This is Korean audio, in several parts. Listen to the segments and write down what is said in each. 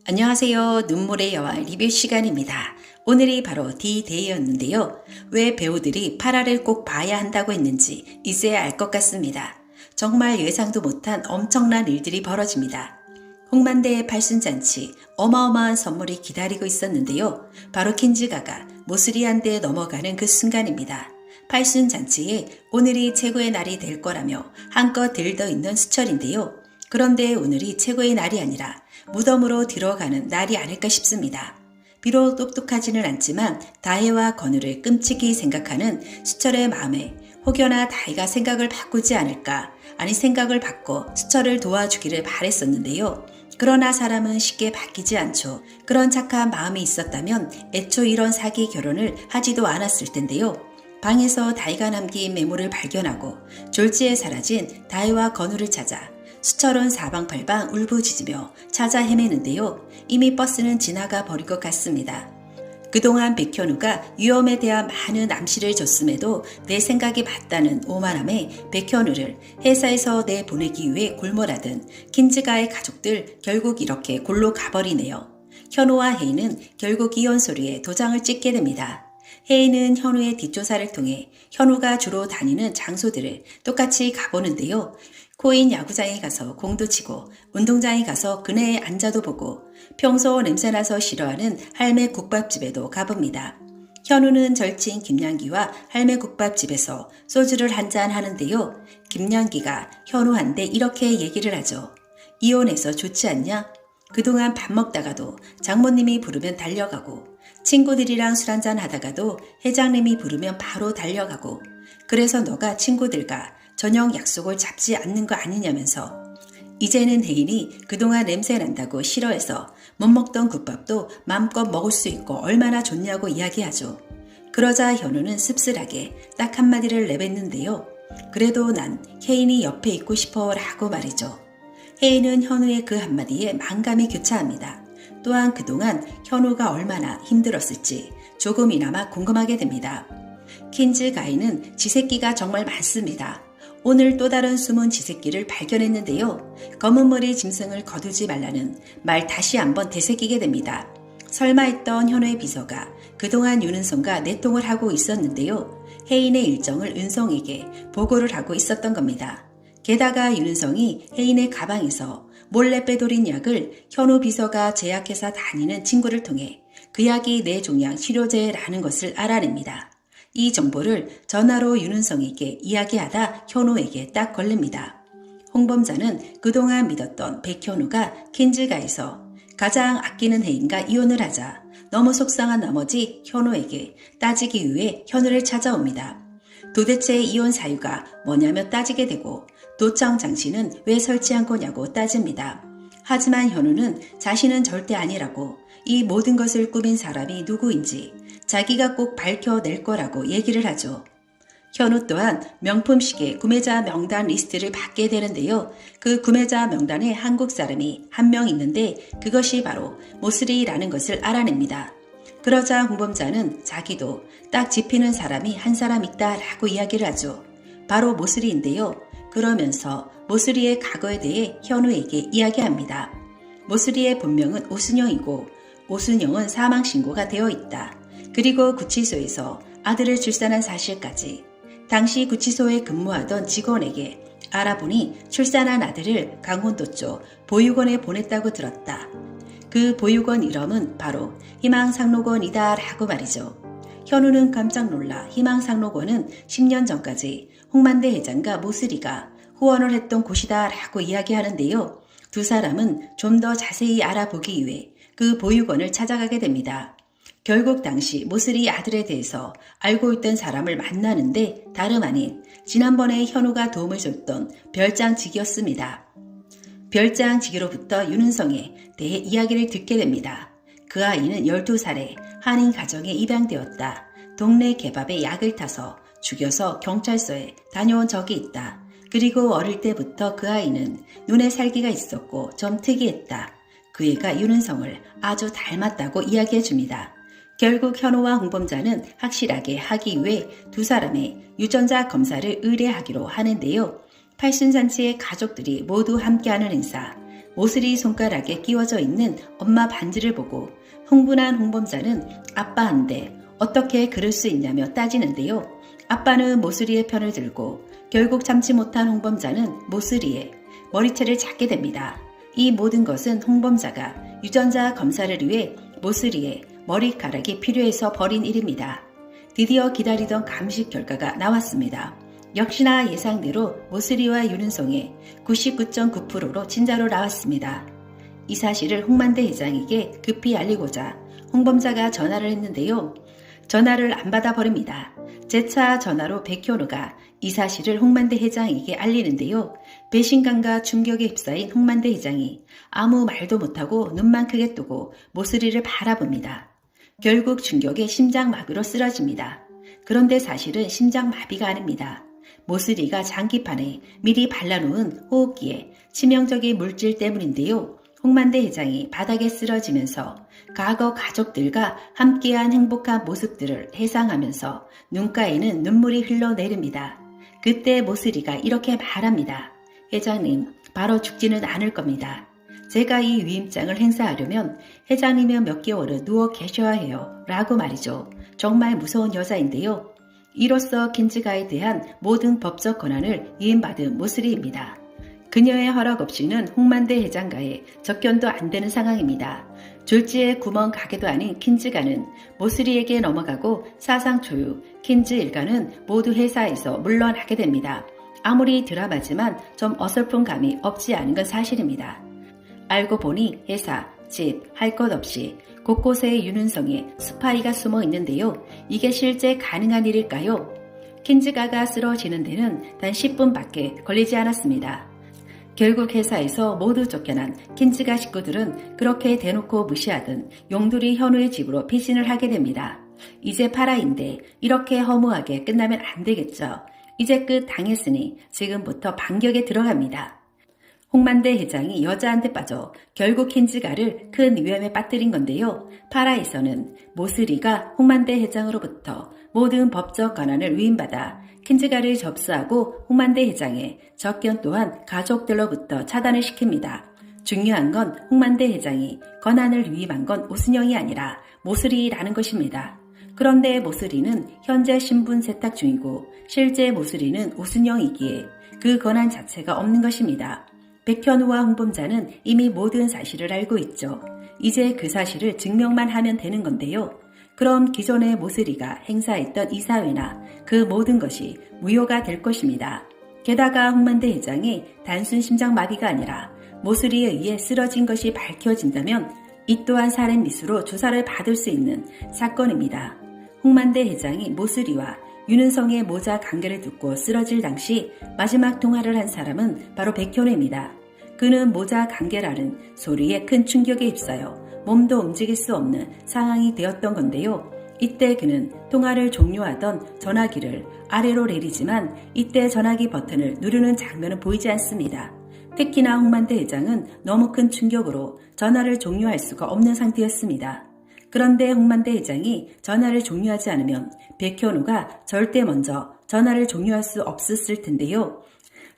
안녕하세요. 눈물의 여왕 리뷰 시간입니다. 오늘이 바로 D-Day였는데요. 왜 배우들이 8화를 꼭 봐야 한다고 했는지 이제야 알 것 같습니다. 정말 예상도 못한 엄청난 일들이 벌어집니다. 홍만대의 팔순잔치, 어마어마한 선물이 기다리고 있었는데요. 바로 킨즈가가 모스리한테에 넘어가는 그 순간입니다. 팔순잔치에 오늘이 최고의 날이 될 거라며 한껏 들떠 있는 수철인데요. 그런데 오늘이 최고의 날이 아니라 무덤으로 들어가는 날이 아닐까 싶습니다. 비록 똑똑하지는 않지만 다혜와 건우를 끔찍이 생각하는 수철의 마음에 혹여나 다혜가 생각을 바꾸지 않을까, 아니 생각을 바꿔 수철을 도와주기를 바랬었는데요. 그러나 사람은 쉽게 바뀌지 않죠. 그런 착한 마음이 있었다면 애초 이런 사기 결혼을 하지도 않았을 텐데요. 방에서 다혜가 남긴 메모를 발견하고 졸지에 사라진 다혜와 건우를 찾아 수철은 사방팔방 울부짖으며 찾아 헤매는데요. 이미 버스는 지나가 버린 것 같습니다. 그동안 백현우가 위험에 대한 많은 암시를 줬음에도 내 생각이 맞다는 오만함에 백현우를 회사에서 내보내기 위해 골몰하던 킨즈가의 가족들 결국 이렇게 골로 가버리네요. 현우와 혜인은 결국 이혼 서류에 도장을 찍게 됩니다. 혜인은 현우의 뒷조사를 통해 현우가 주로 다니는 장소들을 똑같이 가보는데요. 코인 야구장에 가서 공도 치고 운동장에 가서 그네에 앉아도 보고 평소 냄새나서 싫어하는 할매 국밥집에도 가봅니다. 현우는 절친 김양기와 할매 국밥집에서 소주를 한잔 하는데요. 김양기가 현우한테 이렇게 얘기를 하죠. 이혼해서 좋지 않냐? 그동안 밥 먹다가도 장모님이 부르면 달려가고 친구들이랑 술 한잔 하다가도 회장님이 부르면 바로 달려가고 그래서 너가 친구들과 저녁 약속을 잡지 않는 거 아니냐면서 이제는 혜인이 그동안 냄새 난다고 싫어해서 못 먹던 국밥도 마음껏 먹을 수 있고 얼마나 좋냐고 이야기하죠. 그러자 현우는 씁쓸하게 딱 한마디를 내뱉는데요. 그래도 난 혜인이 옆에 있고 싶어 라고 말이죠. 혜인은 현우의 그 한마디에 만감이 교차합니다. 또한 그동안 현우가 얼마나 힘들었을지 조금이나마 궁금하게 됩니다. 킨즈가이는 지새끼가 정말 많습니다. 오늘 또 다른 숨은 지새끼를 발견했는데요. 검은 머리 짐승을 거두지 말라는 말 다시 한번 되새기게 됩니다. 설마 했던 현우의 비서가 그동안 윤은성과 내통을 하고 있었는데요. 혜인의 일정을 은성에게 보고를 하고 있었던 겁니다. 게다가 윤은성이 혜인의 가방에서 몰래 빼돌린 약을 현우 비서가 제약회사 다니는 친구를 통해 그 약이 뇌종양 치료제라는 것을 알아냅니다. 이 정보를 전화로 윤은성에게 이야기하다 현우에게 딱 걸립니다. 홍범자는 그동안 믿었던 백현우가 킨즈가에서 가장 아끼는 혜인과 이혼을 하자 너무 속상한 나머지 현우에게 따지기 위해 현우를 찾아옵니다. 도대체 이혼 사유가 뭐냐며 따지게 되고 도청 장치는 왜 설치한 거냐고 따집니다. 하지만 현우는 자신은 절대 아니라고 이 모든 것을 꾸민 사람이 누구인지 자기가 꼭 밝혀낼 거라고 얘기를 하죠. 현우 또한 명품 시계 구매자 명단 리스트를 받게 되는데요. 그 구매자 명단에 한국 사람이 한 명 있는데 그것이 바로 모스리라는 것을 알아냅니다. 그러자 홍범자는 자기도 딱 짚히는 사람이 한 사람 있다라고 이야기를 하죠. 바로 모스리인데요. 그러면서 모스리의 과거에 대해 현우에게 이야기합니다. 모스리의 본명은 오순영이고 오순영은 사망신고가 되어 있다. 그리고 구치소에서 아들을 출산한 사실까지 당시 구치소에 근무하던 직원에게 알아보니 출산한 아들을 강원도 쪽 보육원에 보냈다고 들었다. 그 보육원 이름은 바로 희망상록원이다 라고 말이죠. 현우는 깜짝 놀라 희망상록원은 10년 전까지 홍만대 회장과 모스리가 후원을 했던 곳이다 라고 이야기하는데요. 두 사람은 좀 더 자세히 알아보기 위해 그 보육원을 찾아가게 됩니다. 결국 당시 모스리 아들에 대해서 알고 있던 사람을 만나는데 다름 아닌 지난번에 현우가 도움을 줬던 별장지기였습니다. 별장지기로부터 윤은성에 대해 이야기를 듣게 됩니다. 그 아이는 12살에 한인 가정에 입양되었다. 동네 개밥에 약을 타서 죽여서 경찰서에 다녀온 적이 있다. 그리고 어릴 때부터 그 아이는 눈에 살기가 있었고 좀 특이했다. 그 애가 윤은성을 아주 닮았다고 이야기해 줍니다. 결국 현우와 홍범자는 확실하게 하기 위해 두 사람의 유전자 검사를 의뢰하기로 하는데요. 팔순잔치의 가족들이 모두 함께하는 행사, 모슬이 손가락에 끼워져 있는 엄마 반지를 보고 흥분한 홍범자는 아빠한테 어떻게 그럴 수 있냐며 따지는데요. 아빠는 모슬이의 편을 들고 결국 참지 못한 홍범자는 모슬이의 머리채를 잡게 됩니다. 이 모든 것은 홍범자가 유전자 검사를 위해 모슬이의 머리카락이 필요해서 벌인 일입니다. 드디어 기다리던 감식 결과가 나왔습니다. 역시나 예상대로 모슬이와 윤은송의 99.9%로 친자로 나왔습니다. 이 사실을 홍만대 회장에게 급히 알리고자 홍범자가 전화를 했는데요. 전화를 안 받아버립니다. 재차 전화로 백현우가 이 사실을 홍만대 회장에게 알리는데요. 배신감과 충격에 휩싸인 홍만대 회장이 아무 말도 못하고 눈만 크게 뜨고 모슬이를 바라봅니다. 결국 충격에 심장마비로 쓰러집니다. 그런데 사실은 심장마비가 아닙니다. 모슬이가 장기판에 미리 발라놓은 호흡기에 치명적인 물질 때문인데요. 홍만대 회장이 바닥에 쓰러지면서 과거 가족들과 함께한 행복한 모습들을 회상하면서 눈가에는 눈물이 흘러내립니다. 그때 모슬이가 이렇게 말합니다. 회장님, 바로 죽지는 않을 겁니다. 제가 이 위임장을 행사하려면 회장님은 몇 개월은 누워 계셔야 해요. 라고 말이죠. 정말 무서운 여자인데요. 이로써 킨즈가에 대한 모든 법적 권한을 위임받은 모슬이입니다. 그녀의 허락 없이는 홍만대 회장과의 접견도 안 되는 상황입니다. 졸지에 구멍 가게도 아닌 킨즈가는 모슬이에게 넘어가고 사상 초유 킨즈 일가는 모두 회사에서 물러나게 됩니다. 아무리 드라마지만 좀 어설픈 감이 없지 않은 건 사실입니다. 알고 보니 회사, 집, 할 것 없이 곳곳에 윤은성의 스파이가 숨어 있는데요. 이게 실제 가능한 일일까요? 킨즈가가 쓰러지는 데는 단 10분밖에 걸리지 않았습니다. 결국 회사에서 모두 쫓겨난 킨즈가 식구들은 그렇게 대놓고 무시하던 용두리 현우의 집으로 피신을 하게 됩니다. 이제 파라인데 이렇게 허무하게 끝나면 안 되겠죠. 이제 끝 당했으니 지금부터 반격에 들어갑니다. 홍만대 회장이 여자한테 빠져 결국 킨즈가를 큰 위험에 빠뜨린 건데요. 파라에서는 모슬이가 홍만대 회장으로부터 모든 법적 권한을 위임받아 킨즈가를 접수하고 홍만대 회장의 접견 또한 가족들로부터 차단을 시킵니다. 중요한 건 홍만대 회장이 권한을 위임한 건 오순영이 아니라 모슬이라는 것입니다. 그런데 모슬이는 현재 신분 세탁 중이고 실제 모슬이는 오순영이기에 그 권한 자체가 없는 것입니다. 백현우와 홍범자는 이미 모든 사실을 알고 있죠. 이제 그 사실을 증명만 하면 되는 건데요. 그럼 기존의 모슬이가 행사했던 이사회나 그 모든 것이 무효가 될 것입니다. 게다가 홍만대 회장이 단순 심장마비가 아니라 모슬이에 의해 쓰러진 것이 밝혀진다면 이 또한 살인 미수로 조사를 받을 수 있는 사건입니다. 홍만대 회장이 모슬이와 윤은성의 모자 관계를 듣고 쓰러질 당시 마지막 통화를 한 사람은 바로 백현우입니다. 그는 모자 관계라는 소리에 큰 충격에 휩싸여 몸도 움직일 수 없는 상황이 되었던 건데요. 이때 그는 통화를 종료하던 전화기를 아래로 내리지만 이때 전화기 버튼을 누르는 장면은 보이지 않습니다. 특히나 홍만대 회장은 너무 큰 충격으로 전화를 종료할 수가 없는 상태였습니다. 그런데 홍만대 회장이 전화를 종료하지 않으면 백현우가 절대 먼저 전화를 종료할 수 없었을 텐데요.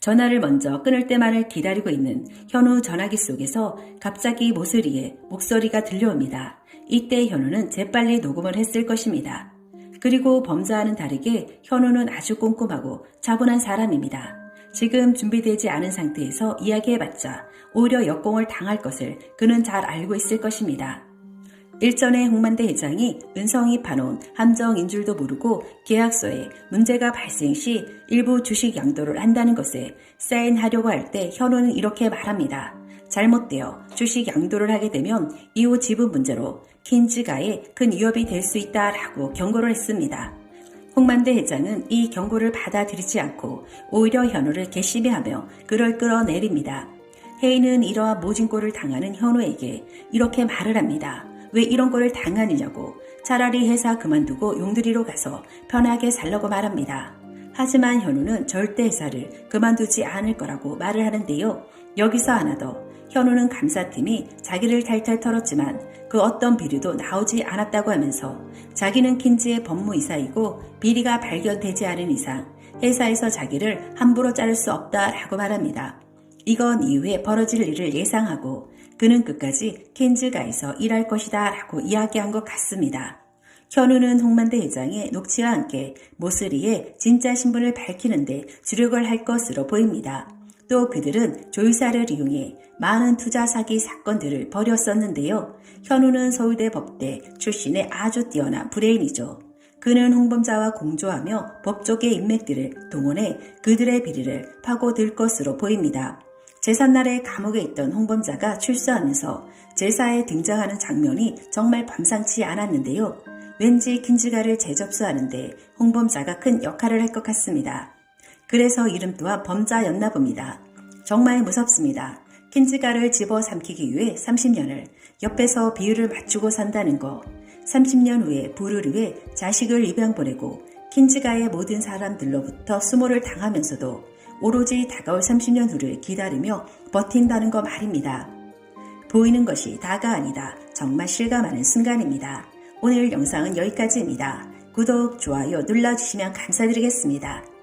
전화를 먼저 끊을 때만을 기다리고 있는 현우 전화기 속에서 갑자기 모슬이의 목소리가 들려옵니다. 이때 현우는 재빨리 녹음을 했을 것입니다. 그리고 범자와는 다르게 현우는 아주 꼼꼼하고 차분한 사람입니다. 지금 준비되지 않은 상태에서 이야기해봤자 오히려 역공을 당할 것을 그는 잘 알고 있을 것입니다. 일전에 홍만대 회장이 은성이 파놓은 함정인 줄도 모르고 계약서에 문제가 발생 시 일부 주식 양도를 한다는 것에 사인하려고 할 때 현우는 이렇게 말합니다. 잘못되어 주식 양도를 하게 되면 이후 지분 문제로 킨즈가에 큰 위협이 될 수 있다라고 경고를 했습니다. 홍만대 회장은 이 경고를 받아들이지 않고 오히려 현우를 괘씸해하며 그를 끌어내립니다. 혜인은 이러한 모진 꼴을 당하는 현우에게 이렇게 말을 합니다. 왜 이런 꼴을 당하느냐고. 차라리 회사 그만두고 용두리로 가서 편하게 살려고 말합니다. 하지만 현우는 절대 회사를 그만두지 않을 거라고 말을 하는데요. 여기서 하나 더. 현우는 감사팀이 자기를 탈탈 털었지만 그 어떤 비리도 나오지 않았다고 하면서 자기는 킨즈의 법무이사이고 비리가 발견되지 않은 이상 회사에서 자기를 함부로 자를 수 없다라고 말합니다. 이건 이후에 벌어질 일을 예상하고 그는 끝까지 켄즈가에서 일할 것이다 라고 이야기한 것 같습니다. 현우는 홍만대 회장의 녹취와 함께 모스리의 진짜 신분을 밝히는데 주력을 할 것으로 보입니다. 또 그들은 조율사를 이용해 많은 투자 사기 사건들을 벌였었는데요. 현우는 서울대 법대 출신의 아주 뛰어난 브레인이죠. 그는 홍범자와 공조하며 법조계 인맥들을 동원해 그들의 비리를 파고들 것으로 보입니다. 제삿날에 감옥에 있던 홍범자가 출소하면서 제사에 등장하는 장면이 정말 범상치 않았는데요. 왠지 킨즈가를 재접수하는데 홍범자가 큰 역할을 할 것 같습니다. 그래서 이름 또한 범자였나 봅니다. 정말 무섭습니다. 킨즈가를 집어삼키기 위해 30년을 옆에서 비율을 맞추고 산다는 거. 30년 후에 부를 위해 자식을 입양 보내고 킨즈가의 모든 사람들로부터 수모를 당하면서도 오로지 다가올 30년 후를 기다리며 버틴다는 거 말입니다. 보이는 것이 다가 아니다. 정말 실감하는 순간입니다. 오늘 영상은 여기까지입니다. 구독, 좋아요 눌러주시면 감사드리겠습니다.